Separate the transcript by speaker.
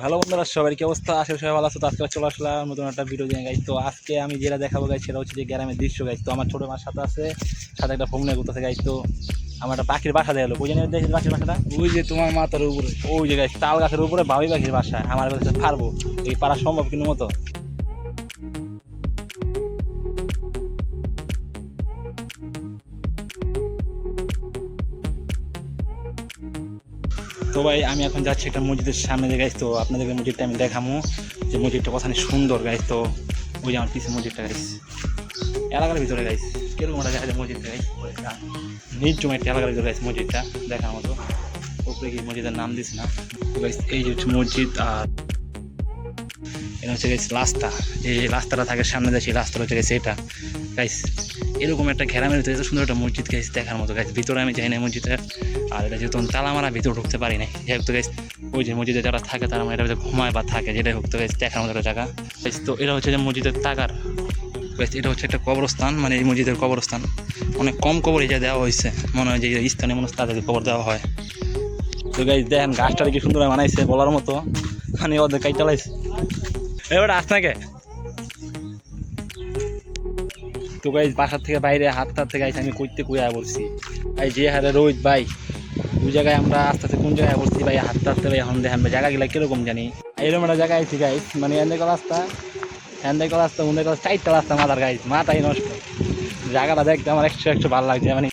Speaker 1: Hello বন্ধুরা, সবার কি অবস্থা? আশা করি সবাই ভালো আছো। তো আজকে চলে আসলাম নতুন একটা ভিডিও নিয়ে গাইজ। তো আজকে আমি যেটা দেখাবো গাইজ সেটা হচ্ছে যে গ্রামের দৃশ্য গাইজ। তো আমার ছোটো মার সাথে আছে, সাথে একটা ফোন নিয়ে ঘুরতেছে গাইজ। তো আমার একটা পাখির বাসা দেখালো, ওই জন্য দেখি পাখির বাসাটা
Speaker 2: ওই যে তোমার মাথার উপরে।
Speaker 1: ওই যে গাইজ তাল গাছের উপরে ভাবি পাখির বাসা। আমার কাছে পারবো এই পারা সম্ভব কিন্তু মতো। তো ভাই আমি এখন যাচ্ছি একটা মসজিদের সামনে দিয়ে গাইজ। তো আপনাদেরকে মসজিদটা আমি দেখাবো যে মসজিদটা কত সুন্দর গাইজ। তো ওই যে আমার পিছিয়ে মসজিদটা গাইজ, এলাকার ভিতরে গাইজ কিরকম একটা দেখা যায় মসজিদটা গাইজ। নির্জম একটা এলাকার ভিতরে গাইজ মসজিদটা দেখার মতো। উপরে কি মসজিদের নাম দিস না গাইজ। এই যে হচ্ছে মসজিদ, আর এটা হচ্ছে গাইজ রাস্তা। যে রাস্তাটা থাকে সামনে দেয় সেই রাস্তাটা হচ্ছে গাইজ এটা গাইজ। এরকম একটা ঘেরামের ভিতরে এত সুন্দর একটা মসজিদ গাইজ দেখার মতো গাইজ। ভিতরে আমি যাই না মসজিদের, আর এটা যেহেতু তালা মারা ভিতরে ঢুকতে পারি না। যাই হোক তো গাইজ ওই যে মসজিদে যারা থাকে তারা এটা ভিতরে ঘুমায় বা থাকে, যেটাই হোক তো গাইজ দেখার মতো একটা জায়গা গাইজ। তো এটা হচ্ছে যে মসজিদের টাকার গাইজ। এটা হচ্ছে একটা কবরস্থান, মানে এই মসজিদের কবরস্থান অনেক কম কবর এই যে দেওয়া হয়েছে। মনে হয় যে স্থানীয় মানুষ তাদেরকে কবর দেওয়া হয়। তো গাইজ দেখেন গাছটা কি সুন্দর বানাইছে বলার মতো, মানে ওদের কাই চালাইছে। এবার আসনাকে তো গাইজ বাসার থেকে বাইরে হাত থেকে আইসে আমি কইতে কুয়া বলছি ভাই যে হারে রোদ ভাই। ওই জায়গায় আমরা আস্তে আস্তে কোন জায়গায় বলছি ভাই হাঁটতে ভাই এখন দেখেন জায়গা গেলে কিরকম জানি। এরকম একটা জায়গায় আইছি গাইজ, মানে এন্দেকল রাস্তা উন্দেকল রাস্তা চারটা রাস্তা মাথার গাইজ, মাথায় নষ্ট। জায়গাটা দেখতে আমার একশো ভালো লাগছে, মানে